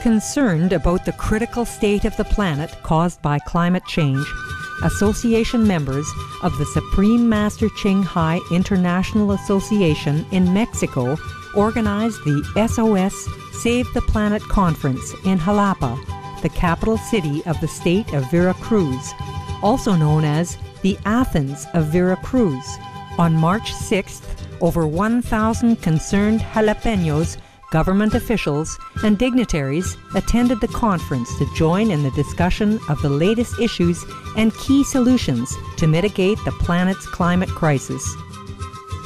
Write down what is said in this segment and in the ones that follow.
Concerned about the critical state of the planet caused by climate change, association members of the Supreme Master Ching Hai International Association in Mexico organized the SOS Save the Planet Conference in Xalapa, the capital city of the state of Veracruz, also known as the Athens of Veracruz. On March 6th, over 1,000 concerned Jalapeños, government officials, and dignitaries attended the conference to join in the discussion of the latest issues and key solutions to mitigate the planet's climate crisis.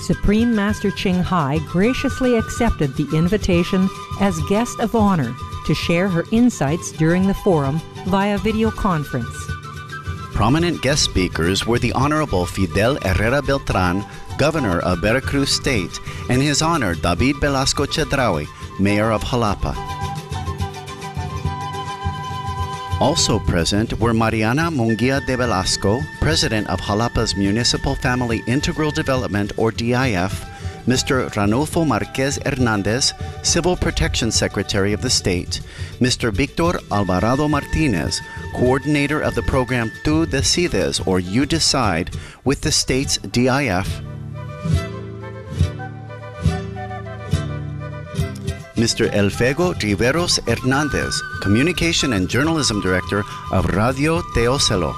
Supreme Master Ching Hai graciously accepted the invitation as guest of honor to share her insights during the forum via videoconference. Prominent guest speakers were the Honorable Fidel Herrera Beltran, Governor of Veracruz State, and His Honor David Velasco Chedraui, Mayor of Xalapa. Also present were Mariana Munguia de Velasco, President of Jalapa's Municipal Family Integral Development, or DIF, Mr. Ranulfo Marquez Hernandez, Civil Protection Secretary of the state, Mr. Victor Alvarado Martinez, Coordinator of the program Tú Decides, or You Decide, with the state's DIF, Mr. Elfego Riveros Hernandez, Communication and Journalism Director of Radio Teocelo,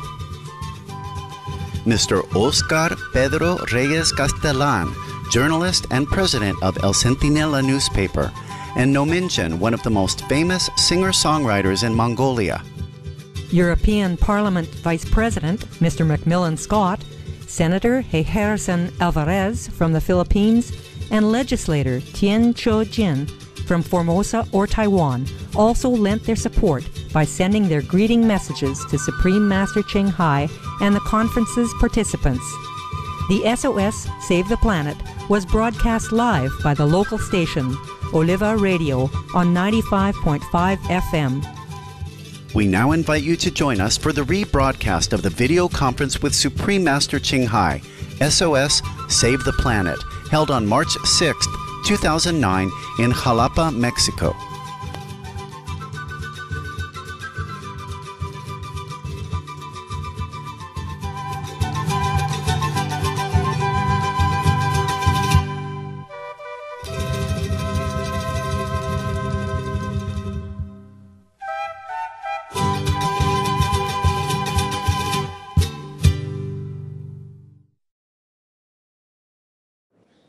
Mr. Oscar Pedro Reyes Castellan, journalist and president of El Centinela newspaper, and no mention one of the most famous singer-songwriters in Mongolia. European Parliament Vice President Mr. Macmillan Scott, Senator Gerson Alvarez from the Philippines, and legislator Tien Cho Jin from Formosa or Taiwan also lent their support by sending their greeting messages to Supreme Master Ching Hai and the conference's participants. The SOS Save the Planet was broadcast live by the local station, Oliva Radio, on 95.5 FM. We now invite you to join us for the rebroadcast of the video conference with Supreme Master Ching Hai, SOS Save the Planet, held on March 6, 2009 in Xalapa, Mexico.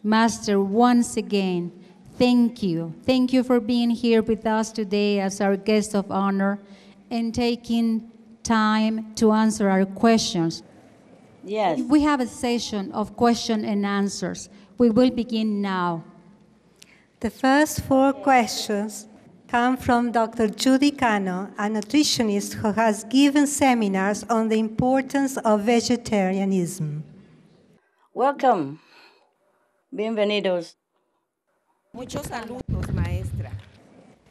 Master, once again, thank you. Thank you for being here with us today as our guest of honor and taking time to answer our questions. Yes. We have a session of question and answers. We will begin now. The first 4 questions come from Dr. Judy Cano, a nutritionist who has given seminars on the importance of vegetarianism. Welcome. Bienvenidos. Muchos saludos, maestra.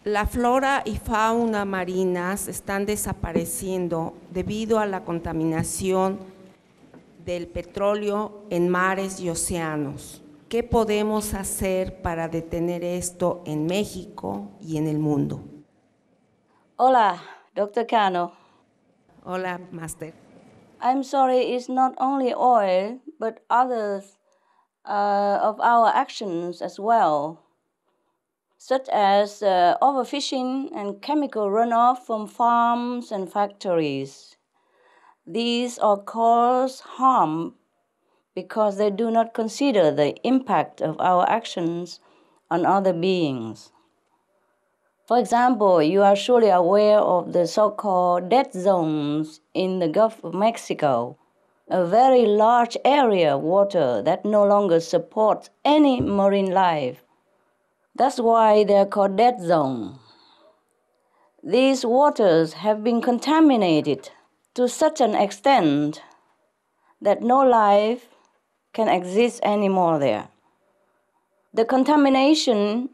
La flora y fauna marinas están desapareciendo debido a la contaminación del petróleo en mares y océanos. ¿Qué podemos hacer para detener esto en México y en el mundo? Hola, Dr. Cano. Hola, Master. I'm sorry, it's not only oil, but others of our actions as well, such as overfishing and chemical runoff from farms and factories. These all cause harm because they do not consider the impact of our actions on other beings. For example, you are surely aware of the so-called dead zones in the Gulf of Mexico, a very large area of water that no longer supports any marine life. That's why they're called dead zone. These waters have been contaminated to such an extent that no life can exist anymore there. The contamination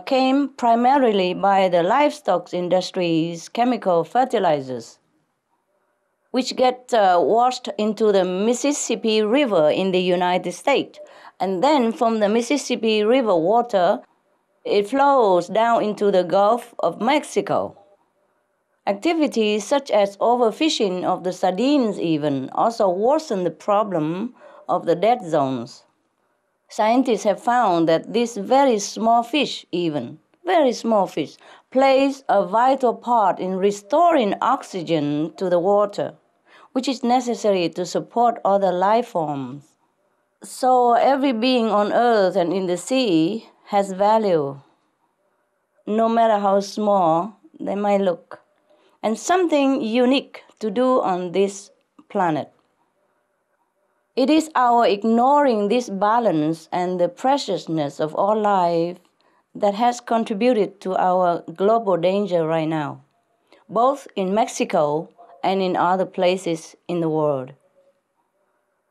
came primarily by the livestock industry's chemical fertilizers, which get washed into the Mississippi River in the United States. And then from the Mississippi River water, it flows down into the Gulf of Mexico. Activities such as overfishing of the sardines even also worsen the problem of the dead zones. Scientists have found that this very small fish plays a vital part in restoring oxygen to the water, which is necessary to support other life forms. So every being on earth and in the sea has value, no matter how small they might look, and something unique to do on this planet. It is our ignoring this balance and the preciousness of all life that has contributed to our global danger right now, both in Mexico and in other places in the world.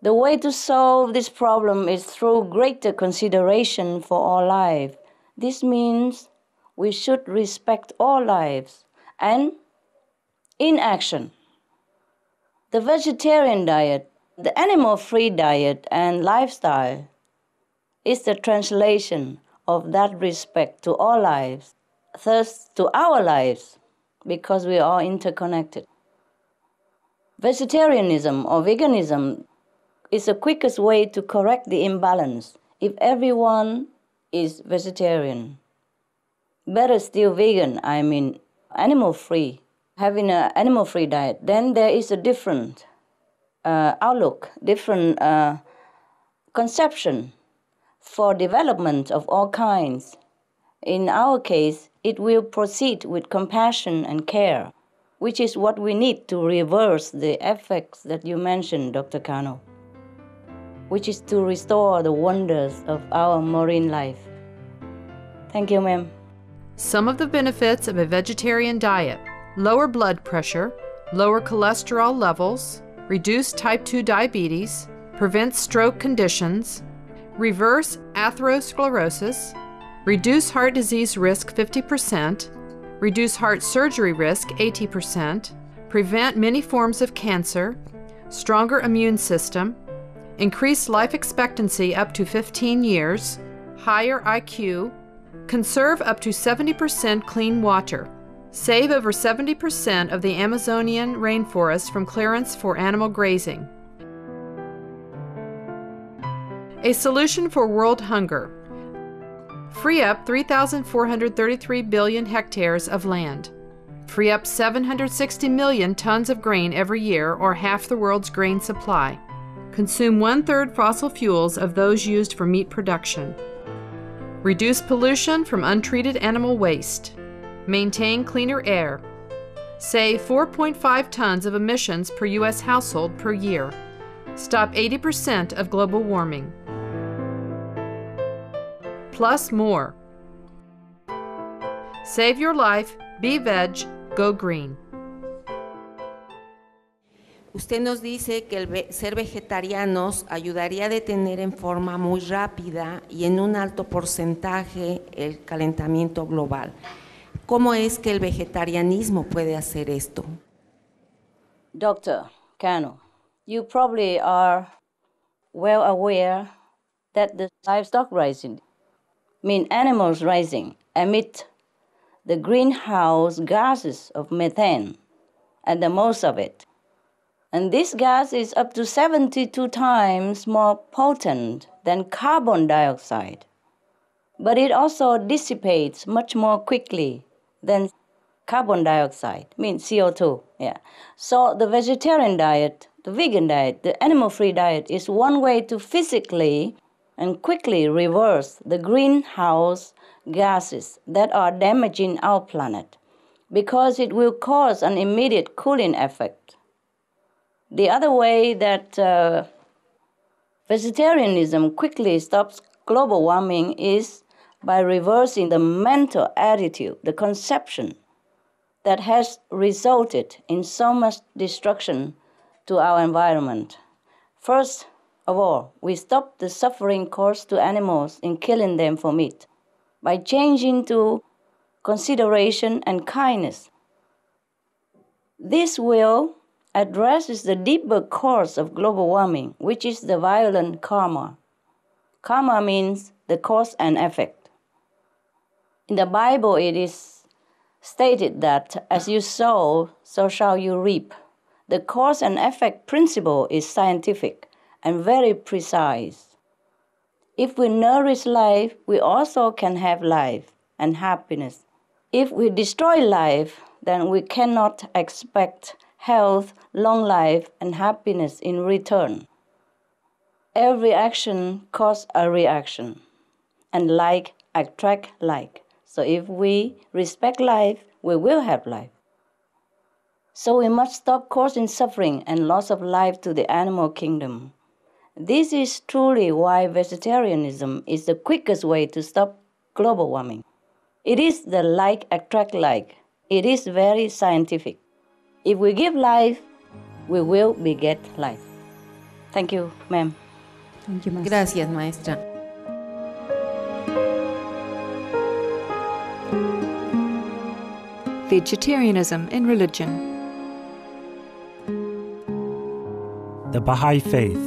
The way to solve this problem is through greater consideration for all life. This means we should respect all lives and in action. The vegetarian diet, the animal-free diet and lifestyle is the translation of that respect to all lives, thus to our lives, because we are interconnected. Vegetarianism or veganism is the quickest way to correct the imbalance if everyone is vegetarian. Better still vegan, animal-free, having an animal-free diet. Then there is a different outlook, different conception for development of all kinds. In our case, it will proceed with compassion and care, which is what we need to reverse the effects that you mentioned, Dr. Kano, which is to restore the wonders of our marine life. Thank you, ma'am. Some of the benefits of a vegetarian diet: lower blood pressure, lower cholesterol levels, reduce type 2 diabetes, prevent stroke conditions, reverse atherosclerosis, reduce heart disease risk 50%, reduce heart surgery risk 80%, prevent many forms of cancer, stronger immune system, increase life expectancy up to 15 years, higher IQ, conserve up to 70% clean water, save over 70% of the Amazonian rainforest from clearance for animal grazing. A solution for world hunger: free up 3,433 billion hectares of land, free up 760 million tons of grain every year, or half the world's grain supply, consume 1/3 fossil fuels of those used for meat production, reduce pollution from untreated animal waste, maintain cleaner air, save 4.5 tons of emissions per U.S. household per year, stop 80% of global warming. Plus more. Save your life, be veg, go green. Usted nos dice que ser vegetarianos ayudaría a detener en forma muy rápida y en un alto porcentaje el calentamiento global. ¿Cómo es que el vegetarianismo puede hacer esto? Dr. Kano, you probably are well aware that the livestock rising, animals rising, emit the greenhouse gases of methane, and the most of it. And this gas is up to 72 times more potent than carbon dioxide. But it also dissipates much more quickly than carbon dioxide, CO2. Yeah. So the vegetarian diet, the vegan diet, the animal-free diet is one way to physically and quickly reverse the greenhouse gases that are damaging our planet, because it will cause an immediate cooling effect. The other way that vegetarianism quickly stops global warming is by reversing the mental attitude, the conception that has resulted in so much destruction to our environment. First of all, we stop the suffering caused to animals in killing them for meat by changing to consideration and kindness. This will addresses the deeper cause of global warming, which is the violent karma. Karma means the cause and effect. In the Bible, it is stated that as you sow, so shall you reap. The cause and effect principle is scientific and very precise. If we nourish life, we also can have life and happiness. If we destroy life, then we cannot expect health, long life, and happiness in return. Every action causes a reaction, and like attract like. So if we respect life, we will have life. So we must stop causing suffering and loss of life to the animal kingdom. This is truly why vegetarianism is the quickest way to stop global warming. It is the like attract like. It is very scientific. If we give life, we will beget life. Thank you, ma'am. Thank you, Master. Gracias, maestra. Vegetarianism in religion. The Baha'i Faith.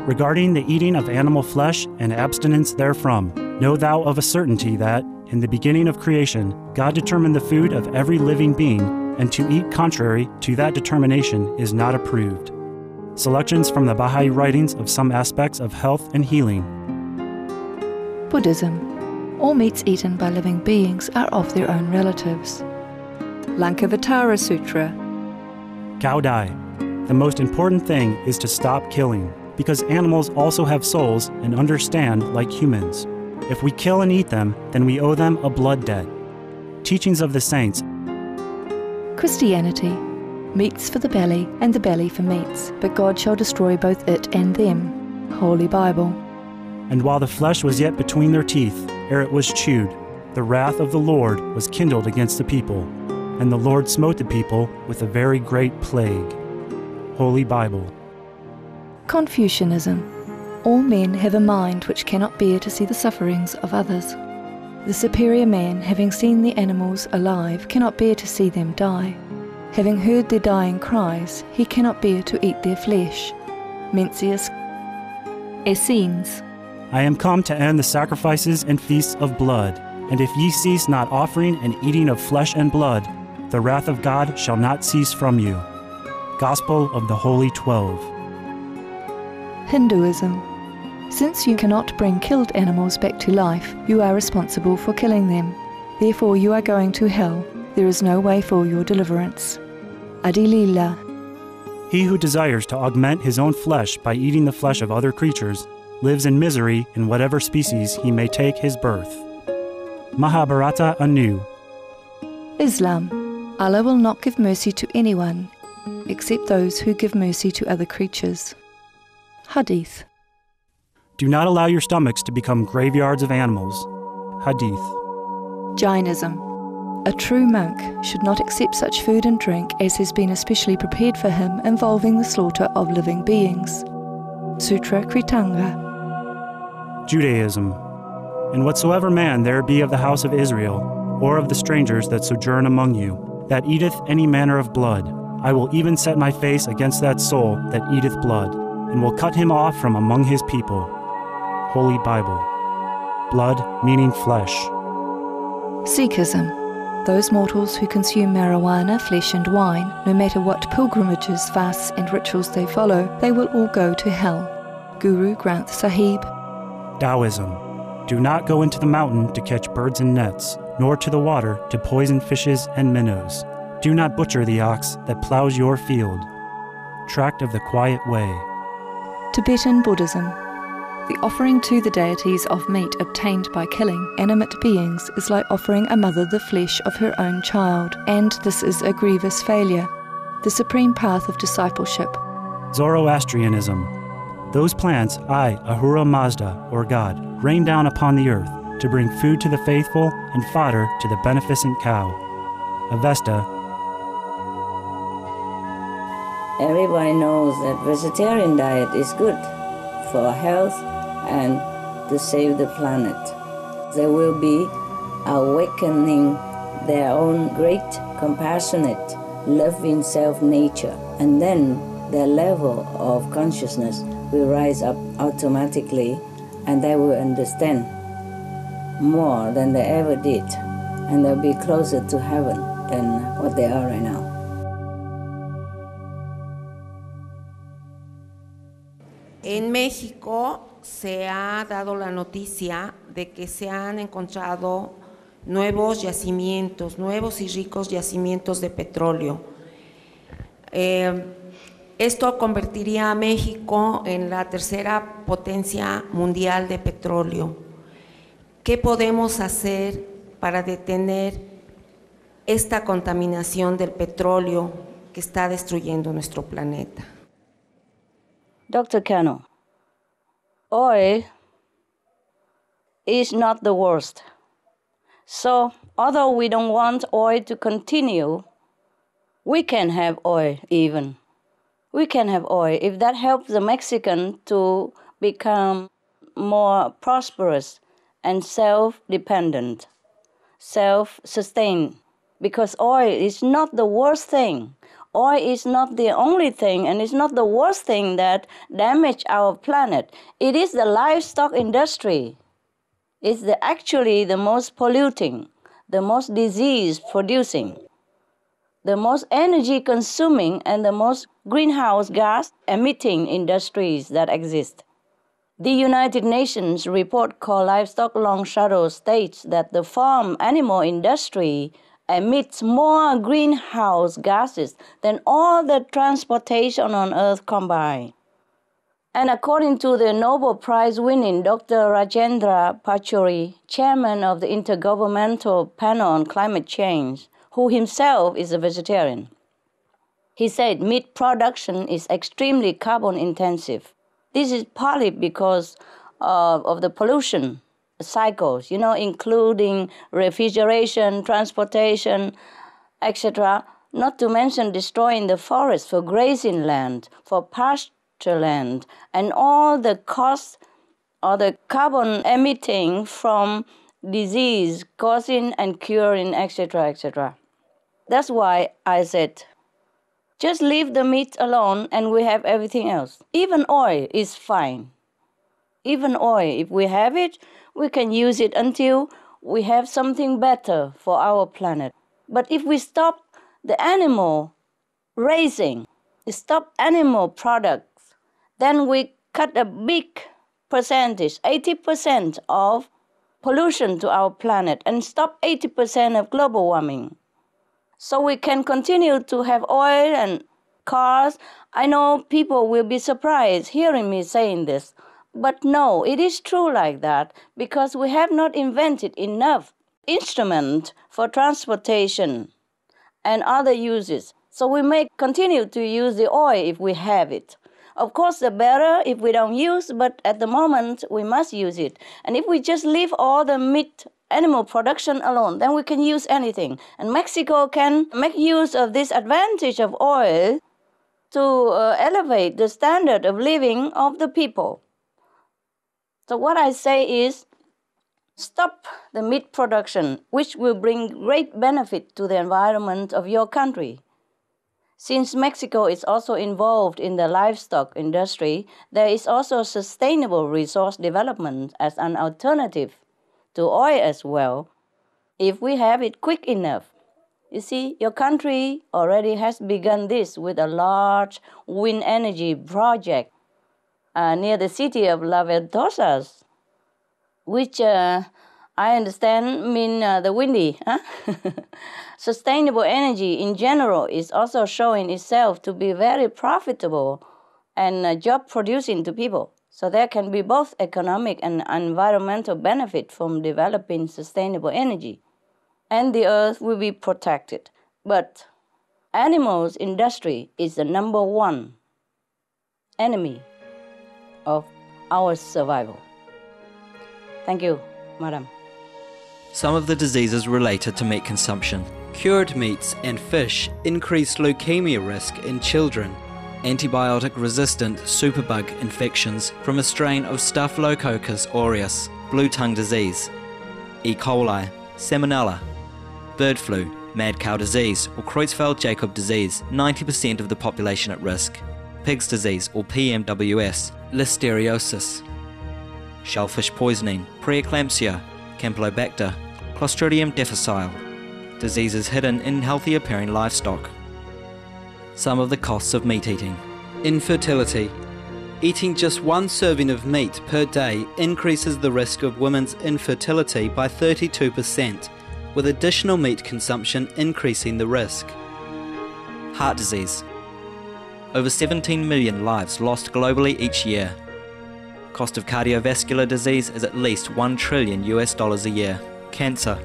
Regarding the eating of animal flesh and abstinence therefrom, know thou of a certainty that, in the beginning of creation, God determined the food of every living being, and to eat contrary to that determination is not approved. Selections from the Baha'i writings of some aspects of health and healing. Buddhism. All meats eaten by living beings are of their own relatives. Lankavatara Sutra. Cao Dai. The most important thing is to stop killing, because animals also have souls and understand like humans. If we kill and eat them, then we owe them a blood debt. Teachings of the Saints. Christianity. Meats for the belly, and the belly for meats, but God shall destroy both it and them. Holy Bible. And while the flesh was yet between their teeth, ere it was chewed, the wrath of the Lord was kindled against the people, and the Lord smote the people with a very great plague. Holy Bible. Confucianism. All men have a mind which cannot bear to see the sufferings of others. The superior man, having seen the animals alive, cannot bear to see them die. Having heard their dying cries, he cannot bear to eat their flesh. Mencius. Essenes. I am come to end the sacrifices and feasts of blood, and if ye cease not offering and eating of flesh and blood, the wrath of God shall not cease from you. Gospel of the Holy 12. Hinduism. Since you cannot bring killed animals back to life, you are responsible for killing them. Therefore you are going to hell. There is no way for your deliverance. Adilila. He who desires to augment his own flesh by eating the flesh of other creatures lives in misery in whatever species he may take his birth. Mahabharata anew. Islam. Allah will not give mercy to anyone except those who give mercy to other creatures. Hadith. Do not allow your stomachs to become graveyards of animals. Hadith. Jainism. A true monk should not accept such food and drink as has been especially prepared for him involving the slaughter of living beings. Sutra Kritanga. Judaism. And whatsoever man there be of the house of Israel, or of the strangers that sojourn among you, that eateth any manner of blood, I will even set my face against that soul that eateth blood, and will cut him off from among his people. Holy Bible. Blood meaning flesh. Sikhism. Those mortals who consume marijuana, flesh and wine, no matter what pilgrimages, fasts and rituals they follow, they will all go to hell. Guru Granth Sahib. Taoism. Do not go into the mountain to catch birds and nets, nor to the water to poison fishes and minnows. Do not butcher the ox that plows your field. Tract of the Quiet Way. Tibetan Buddhism. The offering to the deities of meat obtained by killing animate beings is like offering a mother the flesh of her own child, and this is a grievous failure. The supreme path of discipleship. Zoroastrianism. Those plants I, Ahura Mazda, or God, rain down upon the earth to bring food to the faithful and fodder to the beneficent cow. Avesta. Everybody knows that vegetarian diet is good for health and to save the planet. They will be awakening their own great, compassionate, loving self-nature, and then their level of consciousness will rise up automatically, and they will understand more than they ever did, and they'll be closer to heaven. than what they are right now. En México se ha dado la noticia de que se han encontrado nuevos yacimientos, nuevos y ricos yacimientos de petróleo. Esto convertiría a México en la tercera potencia mundial de petróleo. ¿Qué podemos hacer para detener esta contaminación del petróleo que está destruyendo nuestro planeta? Dr. Kano, oil is not the worst. So, although we don't want oil to continue, we can have oil even. We can have oil if that helps the Mexican to become more prosperous and self-dependent, self-sustained. Because oil is not the worst thing. Oil is not the only thing, and it's not the worst thing that damages our planet. It is the livestock industry. It's actually the most polluting, the most disease-producing, the most energy-consuming, and the most greenhouse gas-emitting industries that exist. The United Nations report called Livestock Long Shadow states that the farm animal industry emits more greenhouse gases than all the transportation on Earth combined. And according to the Nobel Prize-winning Dr. Rajendra Pachauri, chairman of the Intergovernmental Panel on Climate Change, who himself is a vegetarian, he said meat production is extremely carbon-intensive. This is partly because of the pollution cycles, including refrigeration, transportation, etc., not to mention destroying the forest for grazing land, for pasture land, and all the costs or the carbon emitting from disease causing and curing, etc., etc. That's why I said, just leave the meat alone and we have everything else. Even oil is fine. Even oil, if we have it, we can use it until we have something better for our planet. But if we stop the animal raising, stop animal products, then we cut a big percentage, 80% of pollution to our planet, and stop 80% of global warming. So we can continue to have oil and cars. I know people will be surprised hearing me saying this. But no, it is true like that because we have not invented enough instrument for transportation and other uses. So we may continue to use the oil if we have it. Of course, the better if we don't use, but at the moment we must use it. And if we just leave all the meat animal production alone, then we can use anything. And Mexico can make use of this advantage of oil to elevate the standard of living of the people. So what I say is, stop the meat production, which will bring great benefit to the environment of your country. Since Mexico is also involved in the livestock industry, there is also sustainable resource development as an alternative to oil as well, if we have it quick enough. You see, your country already has begun this with a large wind energy project near the city of La Ventosas, which I understand mean the windy. Huh? Sustainable energy in general is also showing itself to be very profitable and job-producing to people. So there can be both economic and environmental benefit from developing sustainable energy. And the earth will be protected. But animals industry is the number one enemy of our survival. Thank you, Madam. Some of the diseases related to meat consumption. Cured meats and fish increase leukemia risk in children. Antibiotic-resistant superbug infections from a strain of Staphylococcus aureus, blue tongue disease, E. coli, salmonella, bird flu, mad cow disease or Creutzfeldt-Jakob disease, 90% of the population at risk, pig's disease or PMWS, listeriosis, shellfish poisoning, preeclampsia, Campylobacter, Clostridium difficile, diseases hidden in healthy-appearing livestock. Some of the costs of meat eating. Infertility. Eating just one serving of meat per day increases the risk of women's infertility by 32%, with additional meat consumption increasing the risk. Heart disease. Over 17 million lives lost globally each year. Cost of cardiovascular disease is at least $1 trillion a year. Cancer.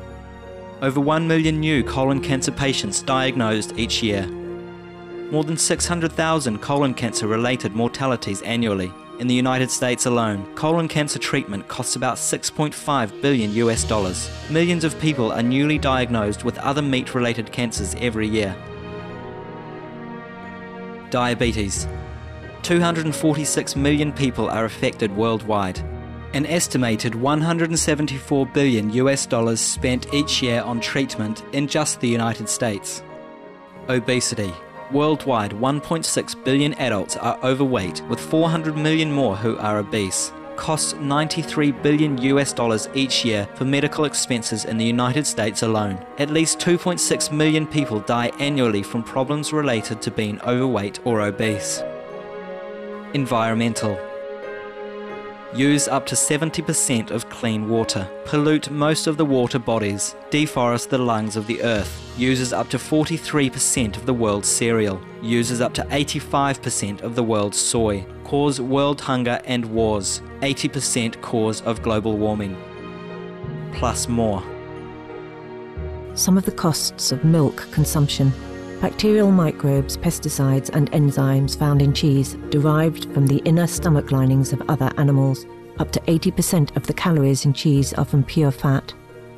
Over 1 million new colon cancer patients diagnosed each year. More than 600,000 colon cancer-related mortalities annually. In the United States alone, colon cancer treatment costs about $6.5 billion. Millions of people are newly diagnosed with other meat-related cancers every year. Diabetes. 246 million people are affected worldwide. An estimated $174 billion spent each year on treatment in just the United States. Obesity. Worldwide, 1.6 billion adults are overweight, with 400 million more who are obese. Costs $93 billion each year for medical expenses in the United States alone. At least 2.6 million people die annually from problems related to being overweight or obese. Environmental. Use up to 70% of clean water, pollute most of the water bodies, deforest the lungs of the earth, uses up to 43% of the world's cereal, uses up to 85% of the world's soy, cause world hunger and wars, 80% cause of global warming, plus more. Some of the costs of milk consumption. Bacterial microbes, pesticides and enzymes found in cheese derived from the inner stomach linings of other animals. Up to 80% of the calories in cheese are from pure fat.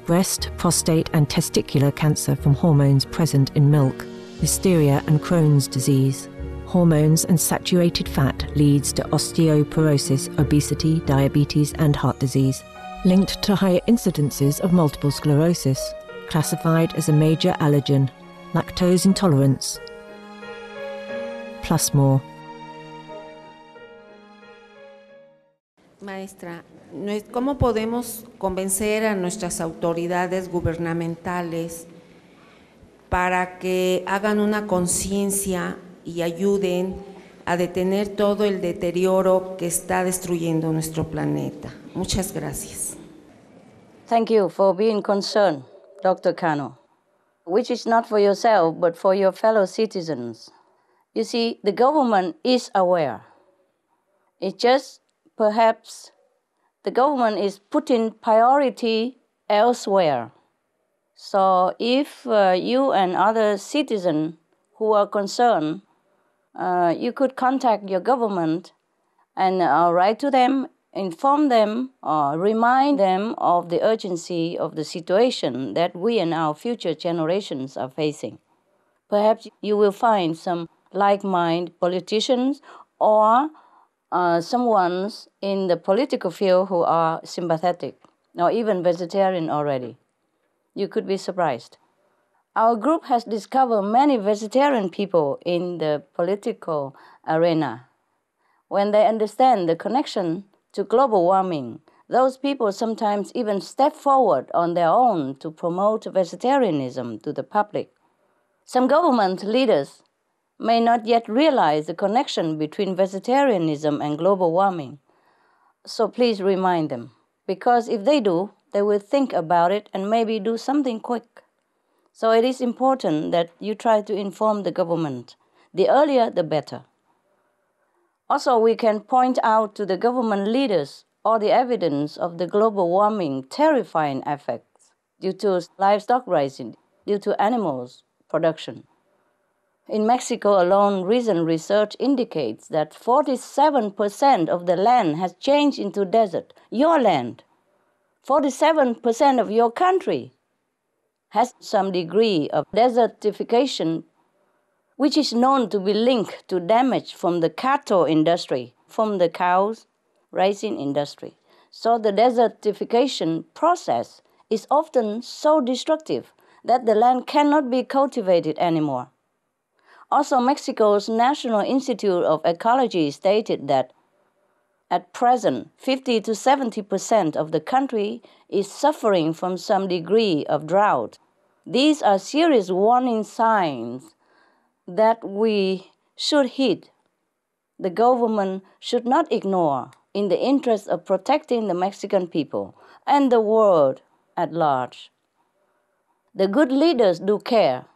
Breast, prostate and testicular cancer from hormones present in milk. Listeria and Crohn's disease. Hormones and saturated fat leads to osteoporosis, obesity, diabetes and heart disease. Linked to higher incidences of multiple sclerosis. Classified as a major allergen. Lactose intolerance, plus more. Maestra, ¿cómo podemos convencer a nuestras autoridades gubernamentales para que hagan una conciencia y ayuden a detener todo el deterioro que está destruyendo nuestro planeta? Muchas gracias. Thank you for being concerned, Dr. Cano. Which is not for yourself, but for your fellow citizens. You see, the government is aware. It's just perhaps the government is putting priority elsewhere. So if you and other citizens who are concerned, you could contact your government and write to them, inform them, or remind them of the urgency of the situation that we and our future generations are facing. Perhaps you will find some like-minded politicians or someone in the political field who are sympathetic, or even vegetarian already. You could be surprised. Our group has discovered many vegetarian people in the political arena. When they understand the connection to global warming, those people sometimes even step forward on their own to promote vegetarianism to the public. Some government leaders may not yet realize the connection between vegetarianism and global warming. So please remind them, because if they do, they will think about it and maybe do something quick. So it is important that you try to inform the government. The earlier, the better. Also, we can point out to the government leaders all the evidence of the global warming terrifying effects due to livestock rising, due to animals production. In Mexico alone, recent research indicates that 47% of the land has changed into desert. Your land, 47% of your country has some degree of desertification, which is known to be linked to damage from the cattle industry, from the cows raising industry. So the desertification process is often so destructive that the land cannot be cultivated anymore. Also, Mexico's National Institute of Ecology stated that at present, 50 to 70% of the country is suffering from some degree of drought. These are serious warning signs that we should heed. The government should not ignore in the interest of protecting the Mexican people and the world at large. The good leaders do care.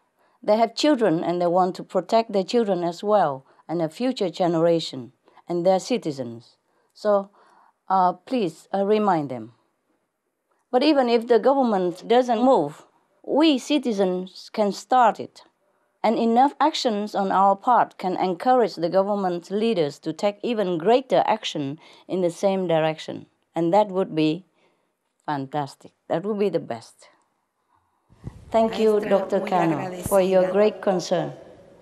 They have children and they want to protect their children as well and the future generation and their citizens. So please remind them. But even if the government doesn't move, we citizens can start it. And enough actions on our part can encourage the government leaders to take even greater action in the same direction. And that would be fantastic. That would be the best. Thank you, Dr. Cano, for your great concern.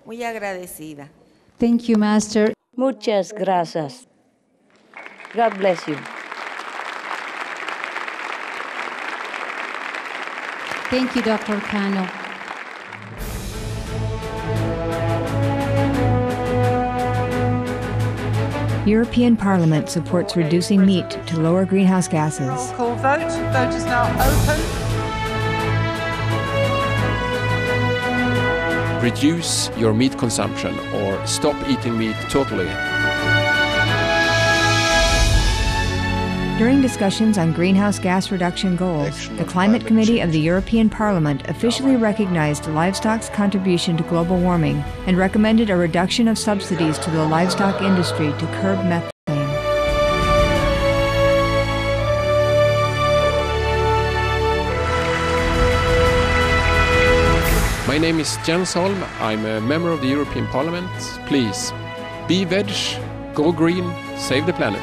Muy agradecida. Thank you, Master. Muchas gracias. God bless you. Thank you, Dr. Cano. European Parliament supports reducing meat to lower greenhouse gases. Roll call vote. Vote is now open. Reduce your meat consumption or stop eating meat totally. During discussions on greenhouse gas reduction goals, the Climate Committee of the European Parliament officially recognized livestock's contribution to global warming and recommended a reduction of subsidies to the livestock industry to curb methane. My name is Jens Holm. I'm a member of the European Parliament. Please, be veg, go green, save the planet.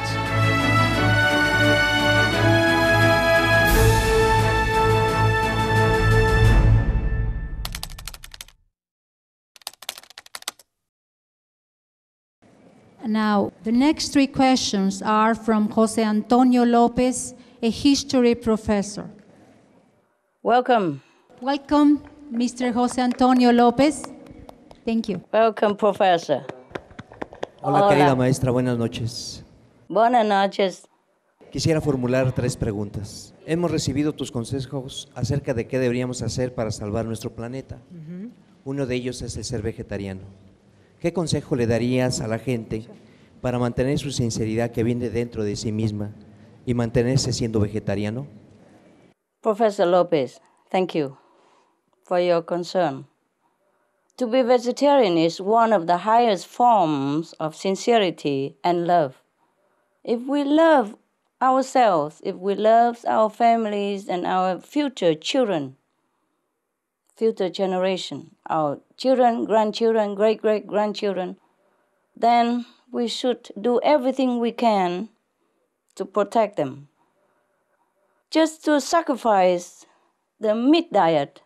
Now, the next three questions are from Jose Antonio Lopez, a history professor. Welcome. Welcome, Mr. Jose Antonio Lopez. Thank you. Welcome, Professor. Hola, querida maestra, buenas noches. Buenas noches. Quisiera formular 3 preguntas. Hemos recibido tus consejos acerca de qué deberíamos hacer para salvar nuestro planeta. Uno de ellos es el ser vegetariano. ¿Qué consejo le darías a la gente para mantener su sinceridad que viene dentro de sí misma y mantenerse siendo vegetariano? Professor Lopez, thank you for your concern. To be vegetarian is one of the highest forms of sincerity and love. If we love ourselves, if we love our families and our future children, future generation, our children, grandchildren, great-great-grandchildren, then we should do everything we can to protect them. Just to sacrifice the meat diet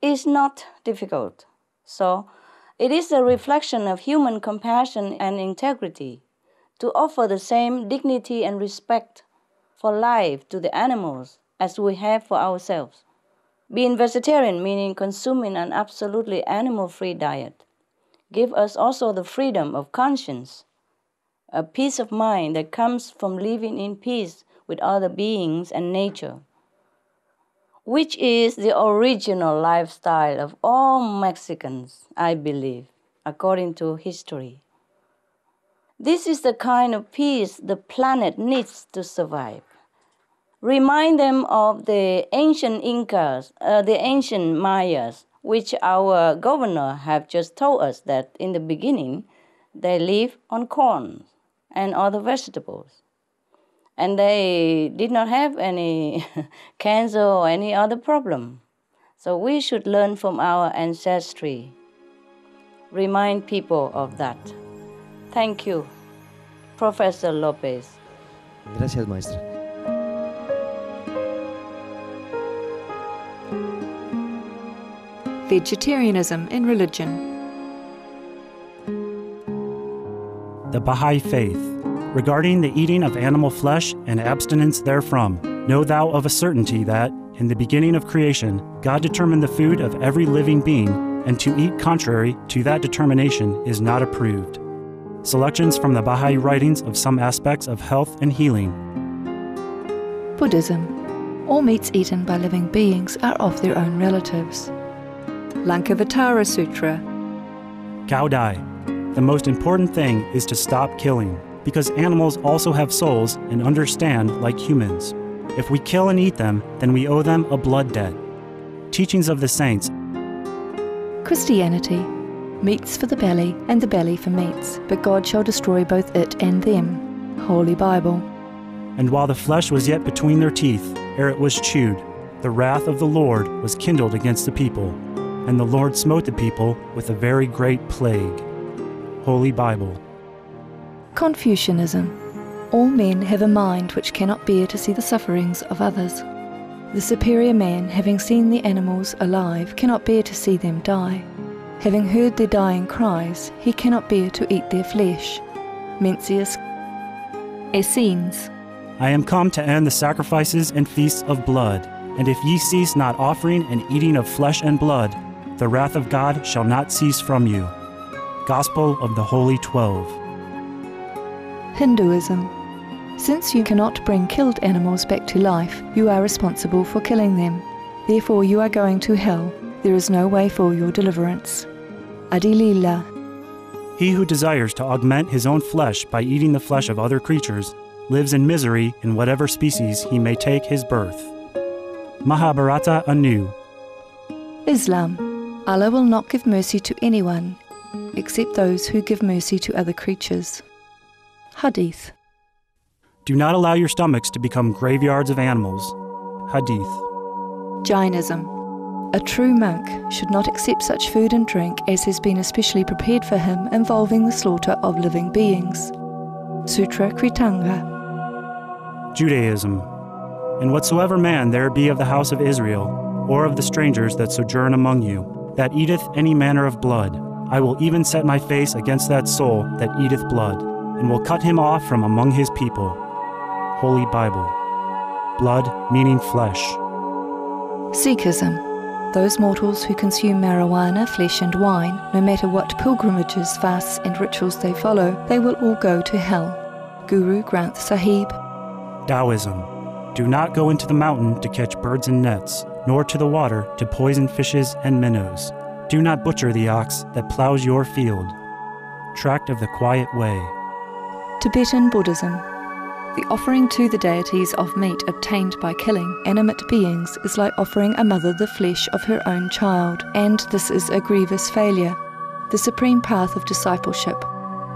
is not difficult. So it is a reflection of human compassion and integrity to offer the same dignity and respect for life to the animals as we have for ourselves. Being vegetarian, meaning consuming an absolutely animal-free diet, give us also the freedom of conscience, a peace of mind that comes from living in peace with other beings and nature, which is the original lifestyle of all Mexicans, I believe, according to history. This is the kind of peace the planet needs to survive. Remind them of the ancient Incas, the ancient Mayas, which our governor have just told us that in the beginning they live on corn and other vegetables. And they did not have any cancer or any other problem. So we should learn from our ancestry. Remind people of that. Thank you, Professor Lopez. Gracias, maestra. Vegetarianism in religion. The Baha'i Faith. Regarding the eating of animal flesh and abstinence therefrom, know thou of a certainty that, in the beginning of creation, God determined the food of every living being, and to eat contrary to that determination is not approved. Selections from the Baha'i writings of some aspects of health and healing. Buddhism. All meats eaten by living beings are of their own relatives. Lankavatara Sutra. Gao Dai. The most important thing is to stop killing, because animals also have souls and understand like humans. If we kill and eat them, then we owe them a blood debt. Teachings of the Saints. Christianity. Meats for the belly, and the belly for meats, but God shall destroy both it and them. Holy Bible. And while the flesh was yet between their teeth, ere it was chewed, the wrath of the Lord was kindled against the people, and the Lord smote the people with a very great plague. Holy Bible. Confucianism. All men have a mind which cannot bear to see the sufferings of others. The superior man, having seen the animals alive, cannot bear to see them die. Having heard their dying cries, he cannot bear to eat their flesh. Mencius. Essenes. I am come to end the sacrifices and feasts of blood, and if ye cease not offering and eating of flesh and blood, the wrath of God shall not cease from you. Gospel of the Holy 12. Hinduism. Since you cannot bring killed animals back to life, you are responsible for killing them. Therefore you are going to hell. There is no way for your deliverance. Adilila. He who desires to augment his own flesh by eating the flesh of other creatures lives in misery in whatever species he may take his birth. Mahabharata anew. Islam. Allah will not give mercy to anyone except those who give mercy to other creatures. Hadith. Do not allow your stomachs to become graveyards of animals. Hadith. Jainism. A true monk should not accept such food and drink as has been especially prepared for him involving the slaughter of living beings. Sutra Kritanga. Judaism. And whatsoever man there be of the house of Israel, or of the strangers that sojourn among you, that eateth any manner of blood, I will even set my face against that soul that eateth blood, and will cut him off from among his people. Holy Bible. Blood meaning flesh. Sikhism. Those mortals who consume marijuana, flesh and wine, no matter what pilgrimages, fasts and rituals they follow, they will all go to hell. Guru Granth Sahib. Taoism. Do not go into the mountain to catch birds and nets, nor to the water to poison fishes and minnows. Do not butcher the ox that plows your field. Tract of the Quiet Way. Tibetan Buddhism. The offering to the deities of meat obtained by killing animate beings is like offering a mother the flesh of her own child, and this is a grievous failure. The supreme path of discipleship.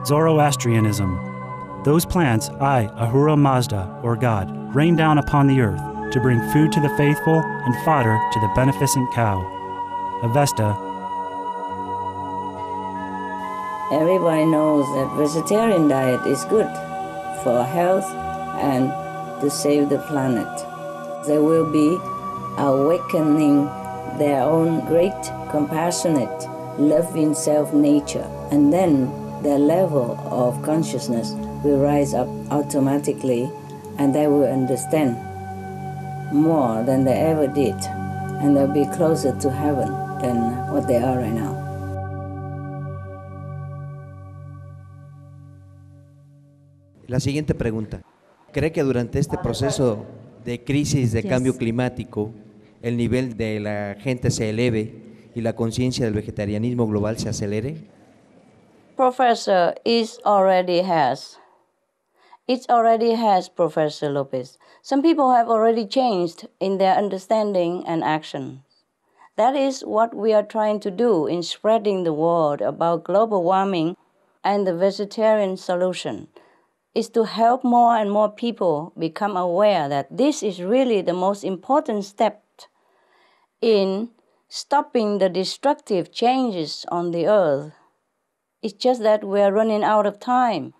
Zoroastrianism. Those plants I, Ahura Mazda, or God, rain down upon the earth to bring food to the faithful and fodder to the beneficent cow. Avesta. Everybody knows that vegetarian diet is good for health and to save the planet. They will be awakening their own great, compassionate, loving self-nature, and then their level of consciousness will rise up automatically, and they will understand more than they ever did, and they'll be closer to heaven than what they are right now. La siguiente pregunta. ¿Cree que durante este proceso de crisis de cambio climático el nivel de la gente se eleve y la conciencia del vegetarianismo global se acelere? Professor, it already has, Professor Lopez. Some people have already changed in their understanding and action. That is what we are trying to do in spreading the word about global warming and the vegetarian solution, is to help more and more people become aware that this is really the most important step in stopping the destructive changes on the earth. It's just that we are running out of time.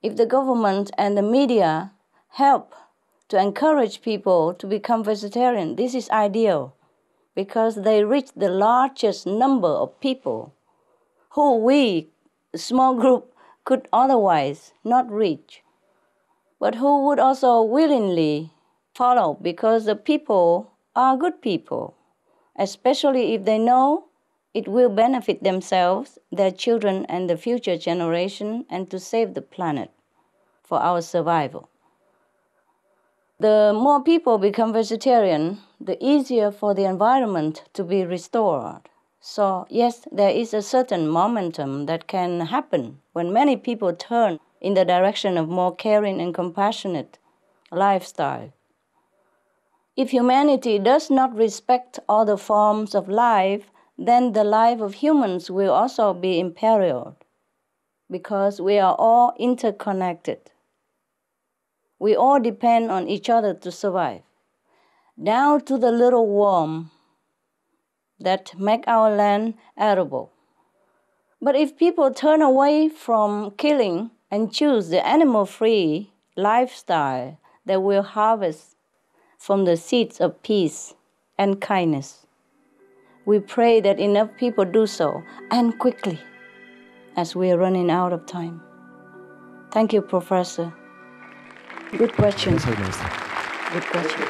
If the government and the media help to encourage people to become vegetarian, this is ideal because they reach the largest number of people who we, a small group, could otherwise not reach, but who would also willingly follow because the people are good people, especially if they know it will benefit themselves, their children, and the future generation, and to save the planet for our survival. The more people become vegetarian, the easier for the environment to be restored. So yes, there is a certain momentum that can happen when many people turn in the direction of more caring and compassionate lifestyle. If humanity does not respect all the forms of life, then the life of humans will also be imperiled, because we are all interconnected. We all depend on each other to survive, down to the little worm that make our land arable. But if people turn away from killing and choose the animal-free lifestyle, they will harvest from the seeds of peace and kindness. We pray that enough people do so, and quickly, as we are running out of time. Thank you, Professor. Good question. Good question.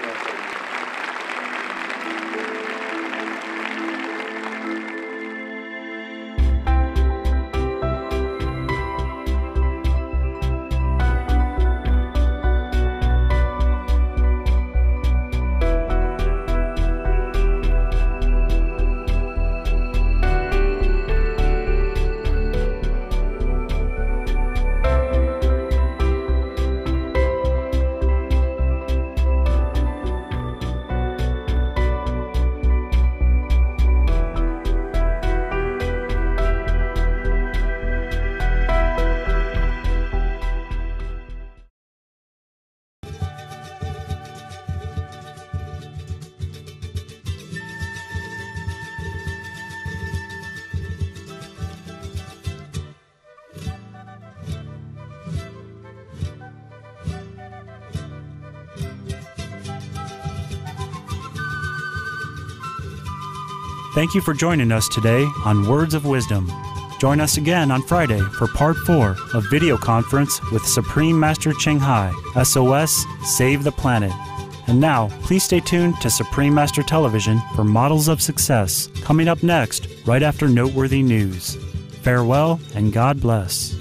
Thank you for joining us today on Words of Wisdom. Join us again on Friday for Part 4 of Videoconference with Supreme Master Ching Hai, SOS, Save the Planet. And now, please stay tuned to Supreme Master Television for Models of Success, coming up next, right after noteworthy news. Farewell and God bless.